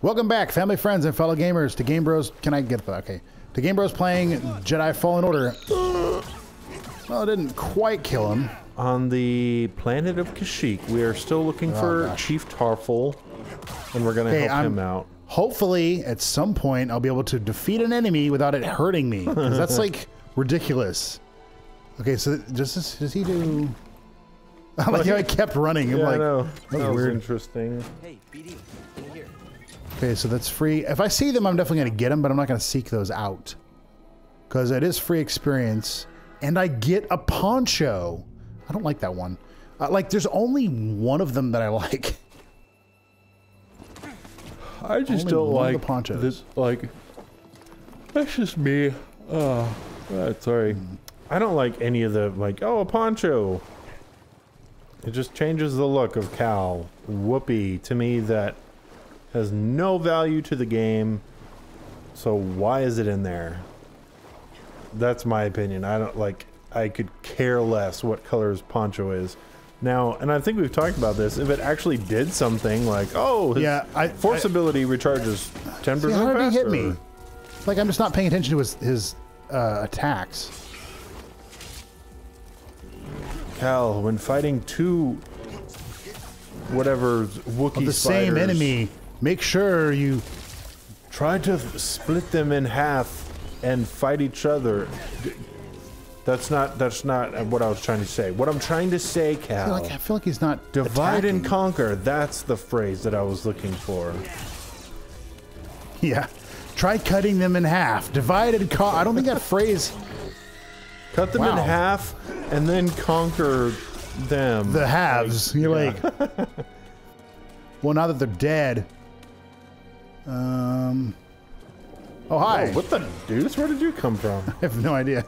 Welcome back, family, friends, and fellow gamers, to Game Bros. Can I get that? Okay. To Game Bros playing Jedi Fallen Order. Well, it didn't quite kill him. On the planet of Kashyyyk, we are still looking for Chief Tarfful, and we're going to help him out. Hopefully, at some point, I'll be able to defeat an enemy without it hurting me. Because that's, like, ridiculous. Okay, so does he do... I like how I kept running. I'm like, I know. That was weird. Interesting. Hey, BD, in here. Okay, so that's free. If I see them, I'm definitely going to get them, but I'm not going to seek those out. Because it is free experience. And I get a poncho. I don't like that one. Like, there's only one of them that I like. I just only don't like the ponchos. this. Like, that's just me. Sorry. I don't like any of the, like, oh, a poncho. It just changes the look of Cal. Whoopee. To me, that has no value to the game. So why is it in there? That's my opinion. I don't like. I could care less what color his poncho is. Now, and I think we've talked about this. If it actually did something like, oh, his force ability recharges 10% faster. How did he hit me? Like, I'm just not paying attention to his attacks. Cal, when fighting two whatever Wookiee of the same enemy, make sure you try to split them in half and fight each other. That's not what I was trying to say. What I'm trying to say, Cal, I feel like he's not divide attacking. and conquer. That's the phrase that I was looking for. Yeah. Try cutting them in half. Divide and conquer. I don't think that phrase... Cut them in half and then conquer them. The halves. Like, you're like... Well, now that they're dead... Oh, hi. Oh, what the deuce? Where did you come from? I have no idea.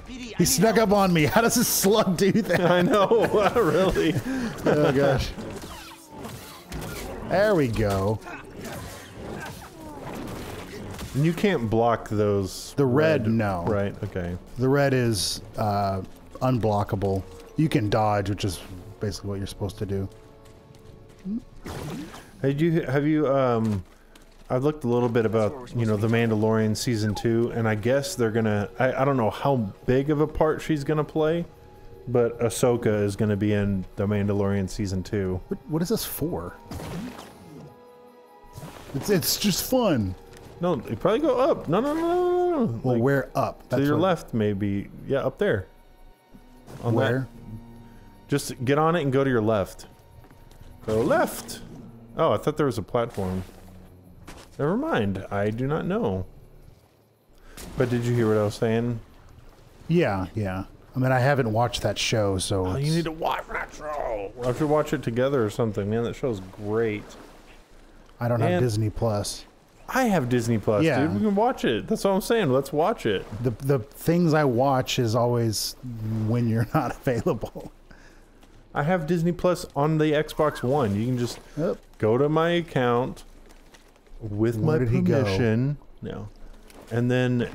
He snuck up on me. How does a slug do that? I know. Really? Oh, gosh. There we go. And you can't block those. The red, no. Right, okay. The red is unblockable. You can dodge, which is basically what you're supposed to do. Have you I've looked a little bit about, you know, The Mandalorian Season 2, and I guess they're gonna, I don't know how big of a part she's gonna play, but Ahsoka is gonna be in The Mandalorian Season 2. What is this for? It's just fun. No, you probably go up. No. Well, like, where up? That's to your left, maybe. Yeah, up there. On where? That. Just get on it and go to your left. Go left. Oh, I thought there was a platform. Never mind. I do not know. But did you hear what I was saying? Yeah. I mean, I haven't watched that show, so... Oh, you need to watch that show! We'll have to watch it together or something. Man, that show's great. I don't have Disney Plus. I have Disney Plus, dude. We can watch it. That's what I'm saying. Let's watch it. The things I watch is always when you're not available. I have Disney Plus on the Xbox One. You can just go to my account with my permission. No. And then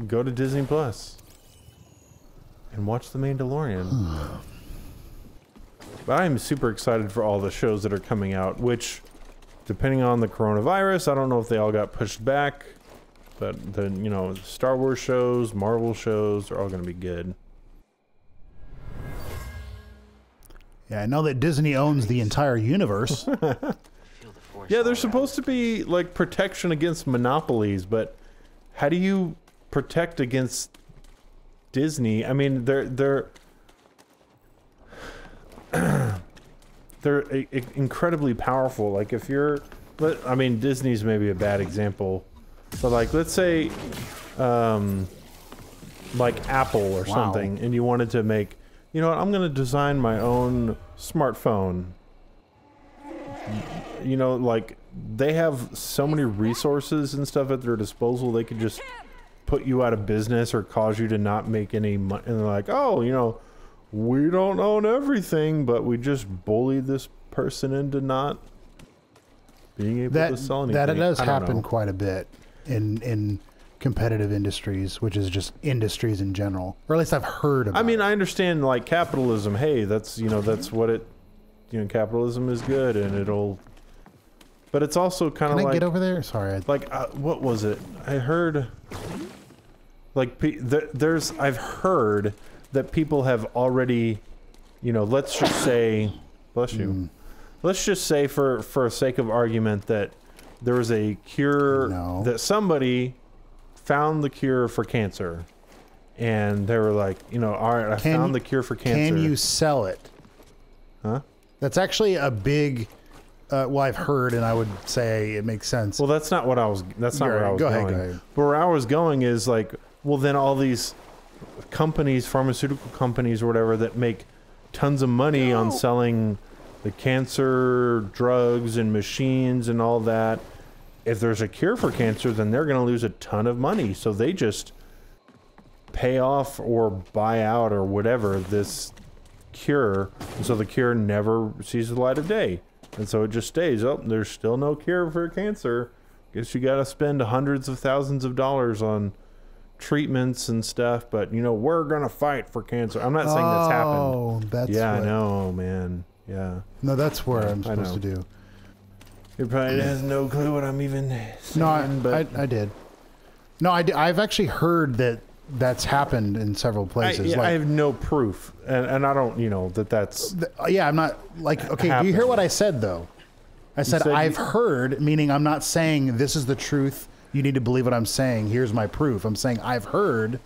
go to Disney Plus and watch The Mandalorian. But I'm super excited for all the shows that are coming out, which, depending on the coronavirus, I don't know if they all got pushed back, but the, you know, Star Wars shows, Marvel shows are all going to be good. Yeah, I know that Disney owns the entire universe. Yeah, there's supposed to be, like, protection against monopolies, but how do you protect against Disney? I mean, they're incredibly powerful. Like, if you're... I mean, Disney's maybe a bad example, but, like, let's say, like, Apple or something, and you wanted to make... You know what, I'm gonna design my own smartphone. You know, like, they have so many resources and stuff at their disposal, they could just put you out of business or cause you to not make any money. And they're like, oh, you know, we don't own everything, but we just bullied this person into not being able to sell anything. That does happen quite a bit in competitive industries, which is just industries in general, or at least I've heard about. I mean, I understand, like, capitalism. Hey, that's, you know, that's what it, you know, capitalism is good, and it'll But it's also kind of Can I like... get over there? Sorry. Like, what was it? I heard... Like, I've heard that people have already, you know, let's just say... Bless you. Let's just say, for sake of argument, that there was a cure... No. That somebody found the cure for cancer. And they were like, you know, all right, I found the cure for cancer. Can you sell it? Huh? That's actually a big... well, I've heard, and I would say it makes sense. Well, that's not what I was... That's not where I was go going. ahead. But where I was going is like, well, then all these companies, pharmaceutical companies or whatever, that make tons of money on selling the cancer drugs and machines and all that. If there's a cure for cancer, then they're going to lose a ton of money. So they just pay off or buy out or whatever this cure. And so the cure never sees the light of day. And so it just stays. Oh, there's still no cure for cancer. Guess you got to spend hundreds of thousands of dollars on treatments and stuff. But, you know, we're going to fight for cancer. I'm not saying that's happened. Oh, that's yeah, what... I know, man. Yeah. No, that's where I'm supposed to do. He probably has no clue what I'm even saying. No, but I did. No, I've actually heard that that's happened in several places. I have no proof. And I don't, you know, that's... Yeah, I'm not... Like, okay, do you hear what I said, though? I said I've heard, meaning I'm not saying this is the truth. You need to believe what I'm saying. Here's my proof. I'm saying I've heard.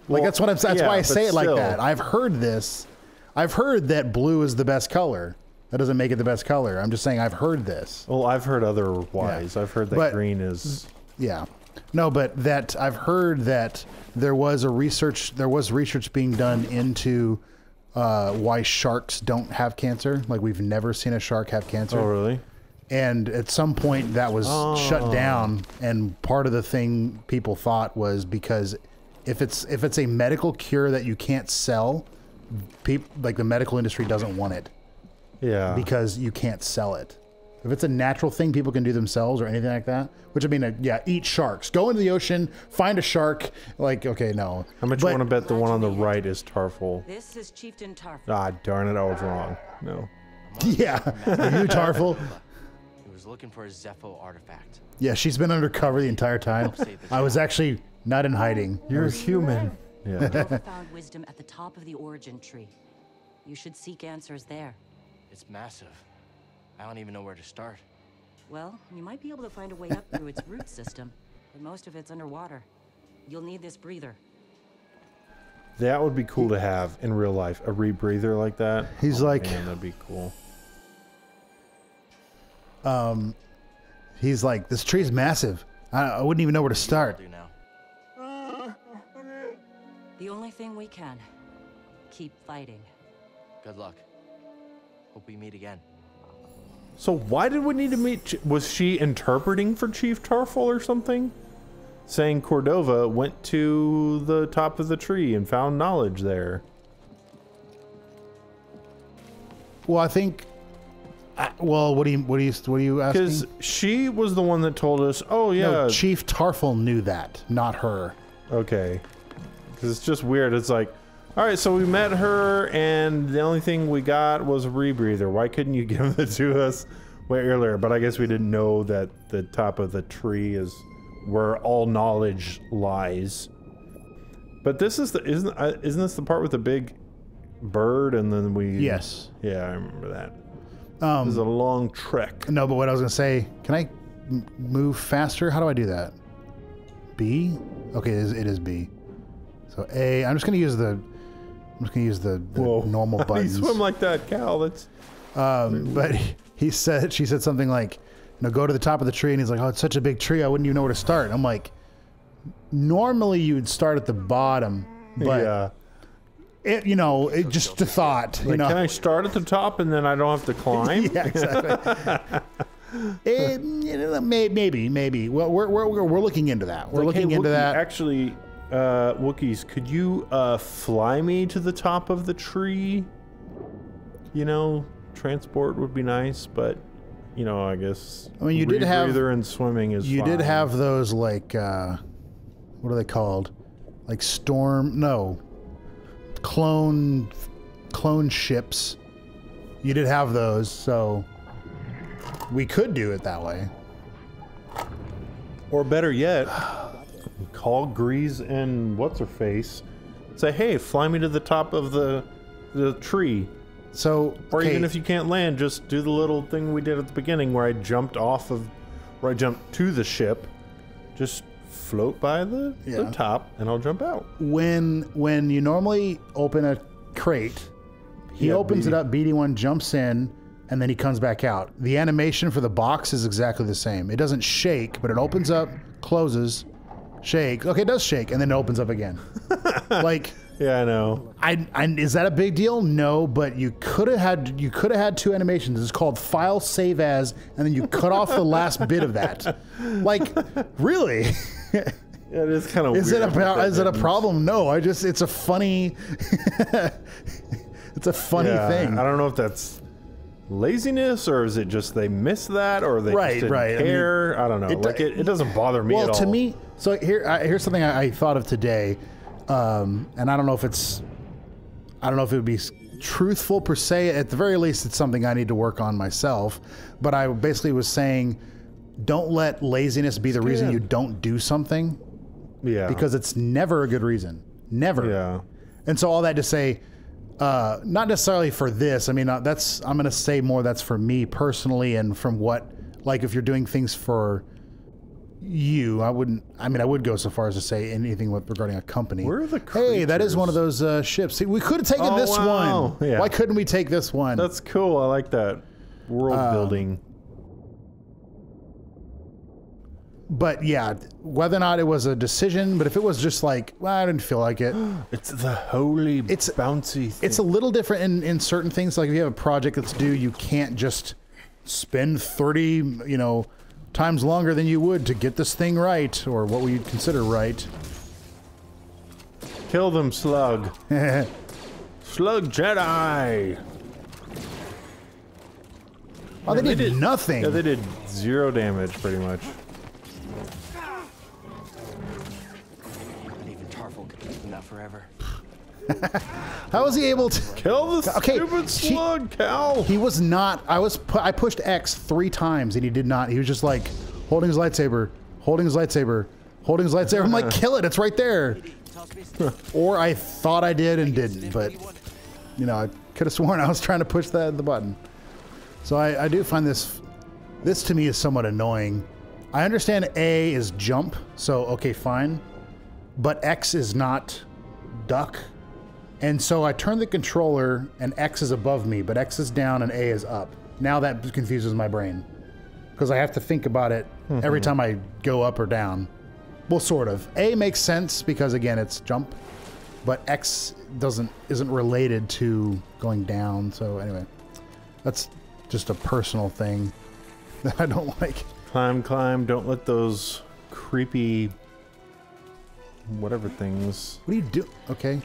Like, that's what I'm saying. That's why I say it like that. I've heard this. I've heard that blue is the best color. That doesn't make it the best color. I'm just saying I've heard this. Well, I've heard otherwise. Yeah. I've heard that green is... Yeah. No, but that I've heard that there was research being done into why sharks don't have cancer. Like, we've never seen a shark have cancer. Oh, really? And at some point that was shut down, and part of the thing people thought was because if it's a medical cure that you can't sell, like the medical industry doesn't want it. Yeah. Because you can't sell it. If it's a natural thing people can do themselves or anything like that, which I mean, yeah, eat sharks. Go into the ocean, find a shark. Like, okay, no. How much you want to bet the one on the right is Tarfful? This is Chieftain Tarfful. Ah, darn it, I was wrong. No. Yeah, you Tarfful. He was looking for a Zepho artifact. Yeah, she's been undercover the entire time. I was actually not in hiding. You're human. Yeah. Tarfful found wisdom at the top of the origin tree. You should seek answers there. It's massive. I don't even know where to start. Well, you might be able to find a way up through its root system, but most of it's underwater. You'll need this breather. That would be cool to have in real life, a rebreather like that. He's like, man, that'd be cool. He's like, this tree's massive. I wouldn't even know where to start. The only thing we can, keep fighting. Good luck. Hope we meet again. So why did we need to meet? Was she interpreting for Chief Tarfful or something? Saying Cordova went to the top of the tree and found knowledge there. Well, I think. Well, what do you asking? Because she was the one that told us. Oh yeah, no, Chief Tarfful knew that, not her. Okay, because it's just weird. It's like, all right, so we met her, and the only thing we got was a rebreather. Why couldn't you give it to us way earlier? But I guess we didn't know that the top of the tree is where all knowledge lies. But this is isn't this the part with the big bird, and then we? Yes. Yeah, I remember that. This is a long trek. No, but what I was gonna say, can I move faster? How do I do that? B? Okay, it is B. So A. I'm just gonna use the normal buttons. You swim like that, Cal. That's. But she said something like, go to the top of the tree, and he's like, oh, it's such a big tree, I wouldn't even know where to start. I'm like, normally you'd start at the bottom, but yeah. It just a thought. Like, can I start at the top and then I don't have to climb? Yeah, exactly. Maybe. Well, we're looking into that. We're looking into that. Actually, Wookiees, could you fly me to the top of the tree? Transport would be nice, but I guess. I mean, you did have rebreather and swimming is. You fine. did have those like what are they called? Like clone ships. You did have those, so We could do it that way. Or better yet, call Grease and what's-her-face. Say, hey, fly me to the top of the tree. So, Or okay, even if you can't land, just do the little thing we did at the beginning where I jumped where I jumped to the ship. Just float by the top and I'll jump out. when you normally open a crate, he opens it up, BD1 jumps in, and then he comes back out. The animation for the box is exactly the same. It doesn't shake, but it opens up, closes, shakes. Okay, it does shake, and then it opens up again. Like, Yeah, I know. is that a big deal? No, but you could have had two animations. It's called file save as, and then you cut off the last bit of that. Like, really? Yeah, it is kind of weird. Is it a problem? No, it's a funny it's a funny thing. I don't know if that's laziness or is it just they missed that or they just didn't care. I don't know. It doesn't bother me at all. Well, to me, so here's something I thought of today, and I don't know if it would be truthful per se. At the very least, it's something I need to work on myself. But I basically was saying, don't let laziness be the reason you don't do something. Yeah. Because it's never a good reason. Never. Yeah. And so all that to say, not necessarily for this. I mean, I'm going to say more that's for me personally, and from what, like, if you're doing things for you, I would go so far as to say anything regarding a company. Where are the Hey, that is one of those ships. See, we could have taken this one. Yeah. Why couldn't we take this one? That's cool. I like that. World building. But yeah, whether or not it was a decision, but if it was just like, well, I didn't feel like it. It's the holy bouncy thing. It's a little different in certain things. Like if you have a project that's due, you can't just spend 30, times longer than you would to get this thing right, or what we consider right. Kill them, Slug. Slug Jedi. Oh, they did nothing. Yeah, they did 0 damage, pretty much. But even Tarfful could keep them out forever. How was he able to Kill the stupid slug, Cal? He was not. I pushed X 3 times and he did not. He was just like holding his lightsaber, holding his lightsaber, holding his lightsaber. I'm like, kill it! It's right there. Or I thought I did and didn't, but I could have sworn I was trying to push the button. So I do find this to me is somewhat annoying. I understand A is jump, so okay, fine, but X is not duck. And so I turn the controller and X is above me, but X is down and A is up. Now that confuses my brain because I have to think about it every time I go up or down. Well, sort of. A makes sense because again, it's jump, but X isn't related to going down. So anyway, that's just a personal thing that I don't like. Climb, climb. Don't let those creepy whatever things. What do you do? Okay.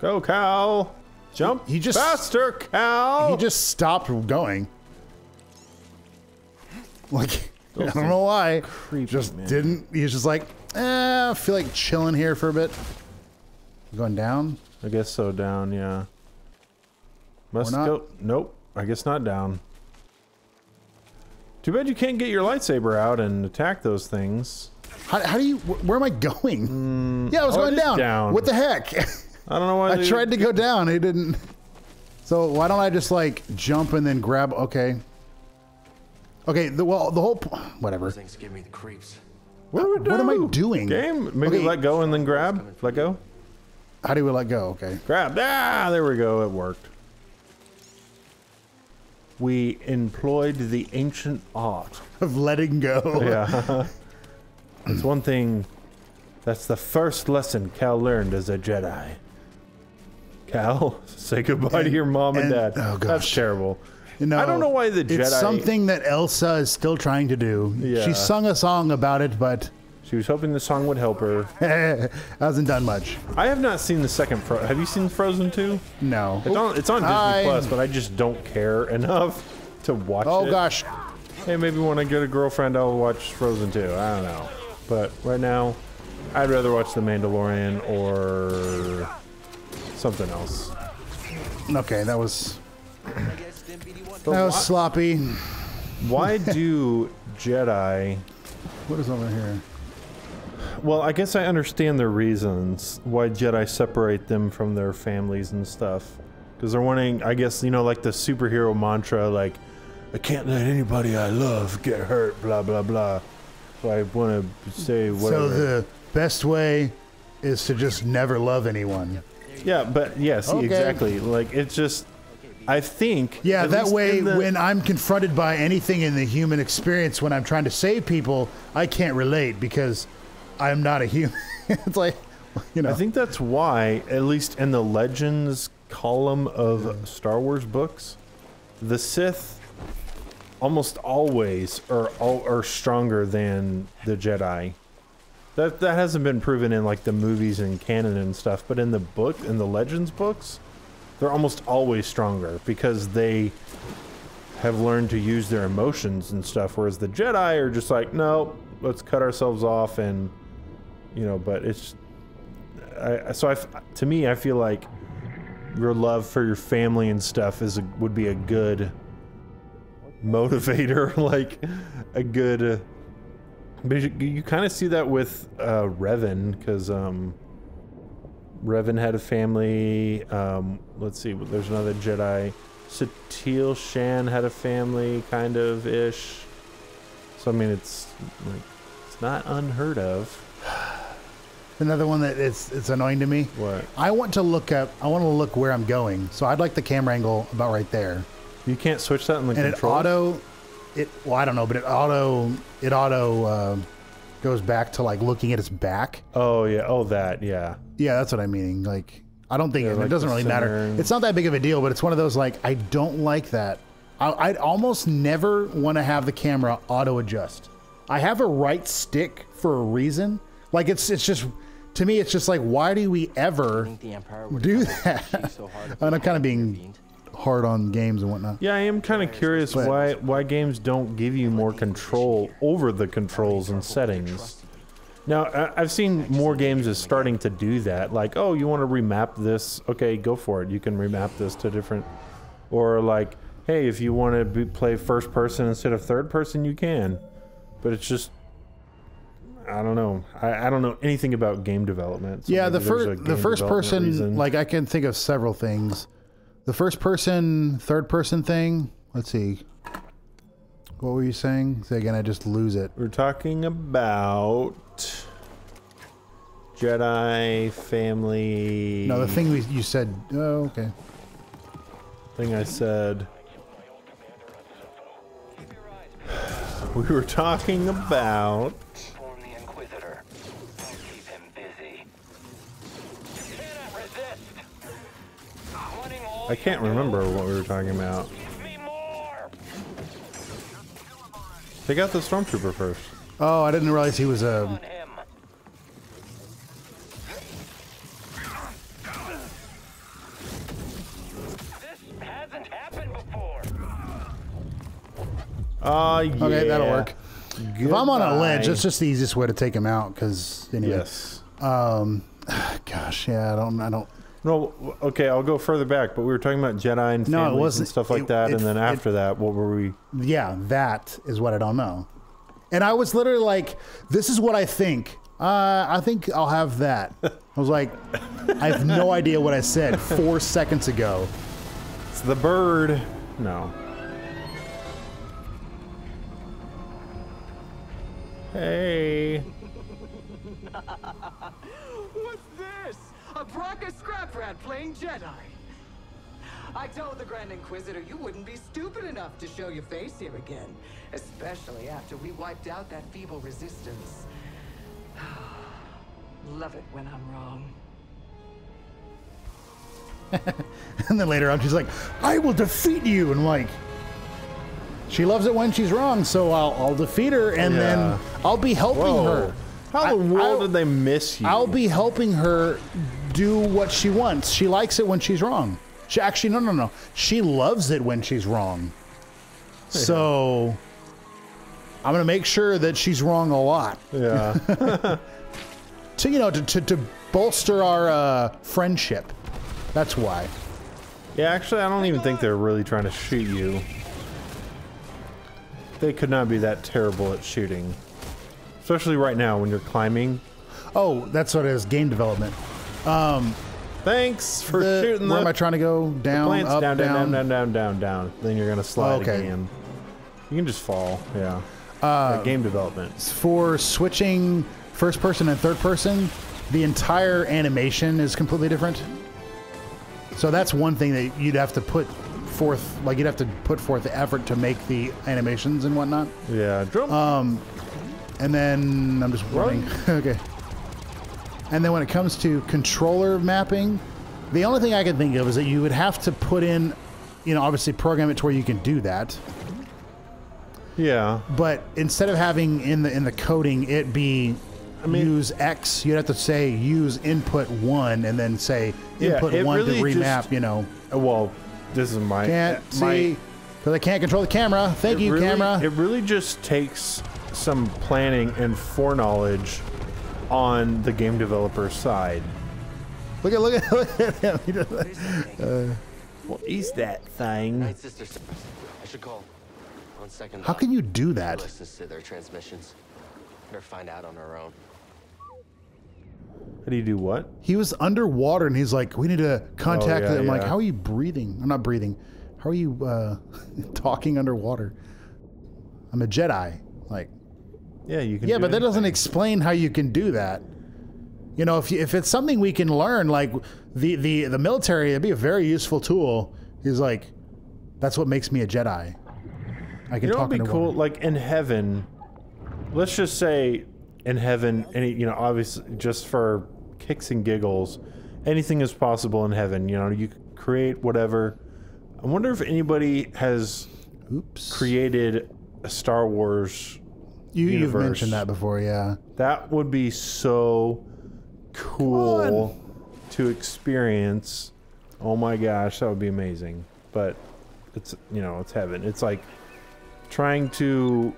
Go, Cal! Jump faster, Cal! He just stopped going. Like, I don't know why. Creepy, just man. didn't. He's just like, I feel like chilling here for a bit. Going down? I guess so, down, yeah. Must go. Nope, I guess not down. Too bad you can't get your lightsaber out and attack those things. How do you. Where am I going? Yeah, I was going down. What the heck? I don't know why. I tried to go down. It didn't. So why don't I just like jump and then grab? Okay. Okay. The whole whatever. Things give me the creeps. What am I doing? Game? Maybe let go and then grab. Let go. How do we let go? Okay. Grab. Ah, there we go. It worked. We employed the ancient art of letting go. Yeah. It's one thing. That's the first lesson Cal learned as a Jedi. Cal, say goodbye to your mom and dad. Oh gosh, that's terrible. I don't know why the Jedi. It's something that Elsa is still trying to do. Yeah. She sung a song about it, but she was hoping the song would help her. Hasn't done much. I have not seen the second. Have you seen Frozen 2? No. It's on Disney Plus, but I just don't care enough to watch it. Oh gosh. Hey, maybe when I get a girlfriend, I'll watch Frozen 2. I don't know. But right now, I'd rather watch The Mandalorian or something else. Okay, that was sloppy. Why do Jedi... What is over here? Well, I guess I understand their reasons why Jedi separate them from their families and stuff. Because they're wanting, I guess, you know, like the superhero mantra, like, I can't let anybody I love get hurt, blah, blah, blah. So I want to say whatever. So the best way is to just never love anyone. Yeah, but yeah, see, Okay. exactly. Like, it's just, I think... Yeah, at that least way, in the- when I'm confronted by anything in the human experience, when I'm trying to save people, I can't relate because I'm not a human. It's like, you know. I think that's why, at least in the Legends column of Star Wars books, the Sith almost always are stronger than the Jedi. That hasn't been proven in like the movies and canon and stuff, but in the Legends books, they're almost always stronger because they have learned to use their emotions and stuff, whereas the Jedi are just like, no, let's cut ourselves off, and you know. But it's to me, I feel like your love for your family and stuff would be a good motivator, like a good. But you kind of see that with Revan, because Revan had a family. Let's see, there's another Jedi. Satele Shan had a family, kind of ish. So I mean, it's like it's not unheard of. Another one that it's annoying to me. What? I want to look where I'm going. So I'd like the camera angle about right there. You can't switch that in the And controls? well, I don't know, but it auto goes back to like looking at its back. Oh yeah. Oh that. Yeah. Yeah, that's what I'm meaning. Like, I don't think Yeah, it like doesn't the really matter. center. It's not that big of a deal, but it's one of those like I don't like that. I'd almost never want to have the camera auto adjust. I have a right stick for a reason. Like it's just, to me, it's just like, why do we ever The Empire would do have that? achieved so hard if And I'm it kind of hadn't being intervened. hard on games and whatnot. Yeah, I am kind of curious But- why games don't give you more control over the controls and settings. Now, I've seen more games is starting to do that. Like, oh, you want to remap this? Okay, go for it. You can remap this to different... Or like, hey, if you want to play first person instead of third person, you can. But it's just... I don't know. I don't know anything about game development. So Yeah, maybe there's a game first development person, reason. like I can think of several things. The first person, third person thing. Let's see. What were you saying? Say again, I just lose it. We're talking about Jedi family. No, the thing you said. Oh, okay. Thing I said. We were talking about. Inform the Inquisitor. Keep him busy. You cannot resist. Wanting all I can't remember what we were talking about. Give me more. Take out the stormtrooper first. Oh, I didn't realize he was On a. him. This hasn't happened before. Yeah. Okay, that'll work. If I'm on a ledge, Goodbye. that's just the easiest way to take him out. Because anyway. Yes. Gosh, yeah, I don't. No, okay, I'll go further back, but we were talking about Jedi and No, it families wasn't- and stuff like it- that, it- and then it- after that, what were we? Yeah, that is what I don't know. And I was literally like, "This is what I think. I think I'll have that." I was like, I have no idea what I said 4 seconds ago. It's the bird. No. Hey. What's this? A Bracca scrap rat playing Jedi. I told the Grand Inquisitor you wouldn't be stupid enough to show your face here again, especially after we wiped out that feeble resistance. Love it when I'm wrong. And then later on, she's like, "I will defeat you," and like, she loves it when she's wrong, so I'll defeat her, and Yeah. then I'll be helping her. How in the world I'll- did they miss you? I'll be helping her do what she wants. She likes it when she's wrong. She actually, no. She loves it when she's wrong. So I'm gonna make sure that she's wrong a lot Yeah. to bolster our friendship. That's why. Yeah, actually, I don't even think they're really trying to shoot you. they could not be that terrible at shooting. Especially right now when you're climbing. Oh, that's what it is. Game development. Thanks for shooting Where am I trying to go? Down, plants up, down. down. Then you're gonna slide Okay. again. You can just fall. Yeah. Game development. For switching first person and third person, the entire animation is completely different. So that's one thing that you'd have to put forth, like you'd have to put forth the effort to make the animations and whatnot. Yeah. Jump. And then I'm just running. Okay. And then when it comes to controller mapping, the only thing I can think of is that you would have to put in, you know, obviously program it to where you can do that. Yeah. But instead of having in the coding it be use X, you'd have to say use input 1 and then say input 1 really to remap, just, you know. Well, this is my... Can't see, because I can't control the camera. Thank you, camera. It really just takes some planning and foreknowledge on the game developer's side. Look at him. He does that. What is that thing? Night sister. I should call. On second How thought, can you do that? listens to their transmissions. Better find out on her own. How do you do what? He was underwater and he's like, we need to contact yeah, them. I'm like, yeah. how are you breathing? I'm not breathing. How are you talking underwater? I'm a Jedi. Like, Yeah, you can. yeah, do but that doesn't anything. explain how you can do that. You know, if it's something we can learn, like the military, it'd be a very useful tool. He's like, that's what makes me a Jedi. I can You know talk what'd be underwater. cool? Like in heaven, let's just say in heaven, any, you know, obviously just for kicks and giggles, anything is possible in heaven. You know, you could create whatever. I wonder if anybody has created a Star Wars You've universe. mentioned that before, yeah. That would be so cool to experience. Oh my gosh, that would be amazing. But it's, you know, it's heaven. It's like trying to,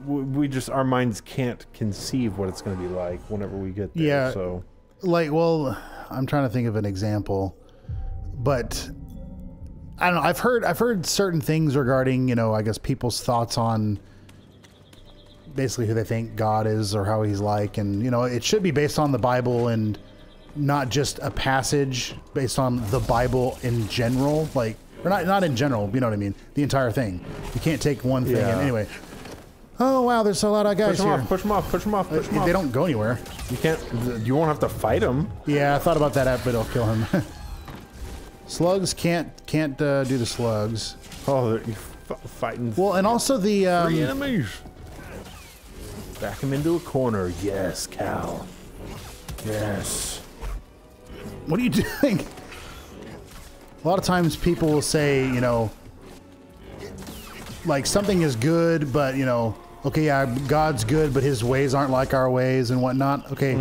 we just, our minds can't conceive what it's going to be like whenever we get there. Yeah. So Like, well, I'm trying to think of an example, but I don't know. I've heard certain things regarding, you know, I guess people's thoughts on basically who they think God is or how he's like, and you know, it should be based on the Bible and not just a passage based on the Bible in general, like, or not in general, you know what I mean? The entire thing. You can't take one thing. Yeah. And anyway. Oh wow, there's a lot of guys push them here. off, push them off, push them off, push them off. They don't go anywhere. You can't, you won't have to fight them. Yeah, I thought about that app, but it'll kill him. Slugs can't do the slugs. Oh, they're fighting Well, and also the three enemies. Back him into a corner. Yes, Cal. Yes. what are you doing? A lot of times people will say, you know, like something is good, but you know, okay, yeah, God's good, but his ways aren't like our ways and whatnot. Okay.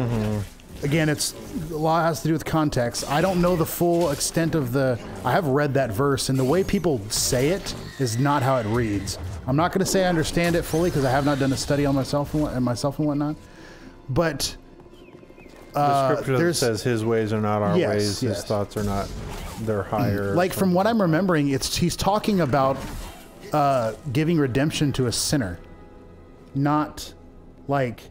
Again, it's a lot has to do with context. I don't know the full extent of the. I have read that verse, and the way people say it is not how it reads. I'm not going to say I understand it fully because I have not done a study on myself and whatnot. But The scripture there's says his ways are not our Yes, ways. yes. His thoughts are not. They're higher. like from what I'm remembering, he's talking about giving redemption to a sinner, not like.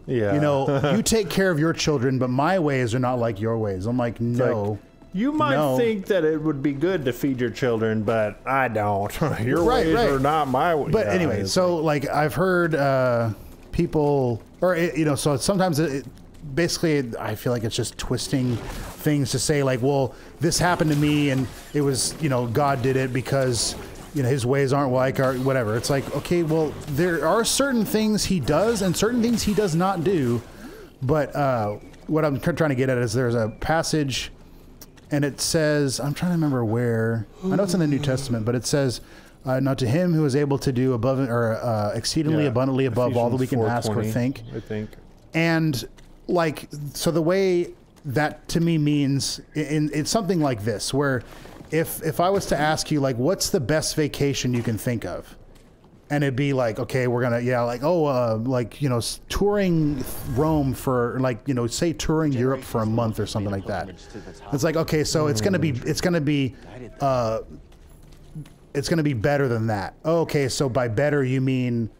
Yeah. You know, you take care of your children, but my ways are not like your ways. I'm like, no. Like, you might No. think that it would be good to feed your children, but I don't. Your Right, ways right. are not my ways. But anyway, so like I've heard people, or you know, so sometimes basically I feel like it's just twisting things to say like, well, this happened to me, and it was, you know, God did it because, you know, his ways aren't like our whatever. It's like, okay, well, there are certain things he does and certain things he does not do. But what I'm trying to get at is there's a passage, and it says, I'm trying to remember where. I know it's in the New Testament, but it says, now to him who is able to do above or exceedingly abundantly above all that we can ask or 4:20, think. I think. And like, so the way that to me means it's something like this, where if I was to ask you, like, what's the best vacation you can think of? And it'd be like, okay, we're gonna, like, you know, touring Rome for, like, you know, say touring Europe for a month or something like that. It's like, okay, so it's gonna be it's going to be better than that. Okay, so by better you mean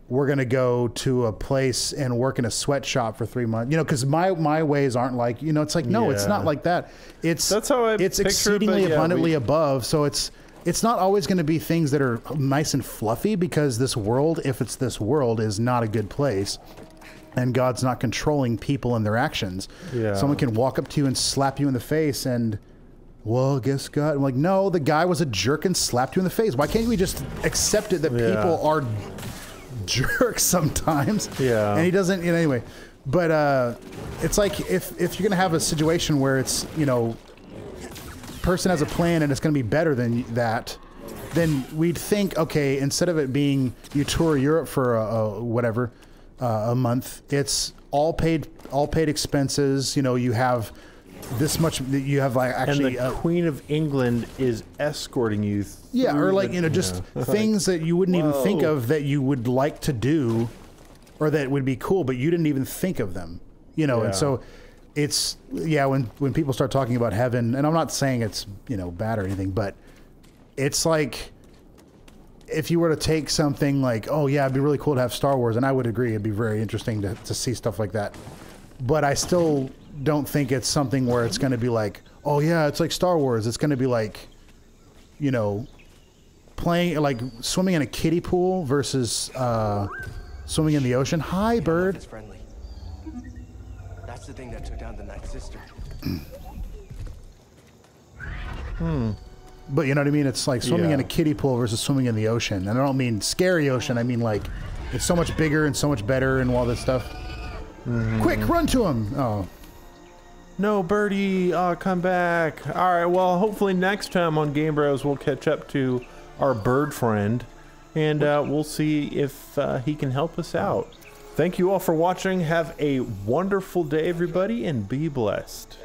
we're going to go to a place and work in a sweatshop for 3 months. You know, because my ways aren't like, you know, it's like, no, it's not like that. That's how it's picture, exceedingly abundantly above. So it's not always going to be things that are nice and fluffy, because this world, if it's this world, is not a good place. And God's not controlling people and their actions. Yeah. Someone can walk up to you and slap you in the face and, well, guess God. I'm like, no, the guy was a jerk and slapped you in the face. Why can't we just accept it that people are jerks sometimes? Yeah. And he doesn't, you know, anyway. But it's like if you're going to have a situation where it's, you know, person has a plan and it's going to be better than that, then we'd think, okay, instead of it being you tour Europe for a month, it's all paid expenses. You know, you have this much, you have like actually, and the Queen of England is escorting you. Yeah, or like, you know, just things that you wouldn't even think of that you would like to do, or that would be cool, but you didn't even think of them. You know, and so it's when people start talking about heaven, and I'm not saying it's, you know, bad or anything, but it's like, if you were to take something like, oh yeah, it'd be really cool to have Star Wars, and I would agree, it'd be very interesting to see stuff like that. But I still don't think it's something where it's going to be like, oh yeah, it's like Star Wars. It's going to be like, you know, playing, like swimming in a kiddie pool versus swimming in the ocean. Hi, bird. It's friendly. That's the thing that took down the Night Sister. But you know what I mean? It's like swimming in a kiddie pool versus swimming in the ocean. And I don't mean scary ocean. I mean like it's so much bigger and so much better and all this stuff. Quick, run to him. Oh. No, Birdie, come back. All right, well, hopefully next time on Game Bros we'll catch up to our bird friend, and we'll see if he can help us out. Thank you all for watching. Have a wonderful day, everybody, and be blessed.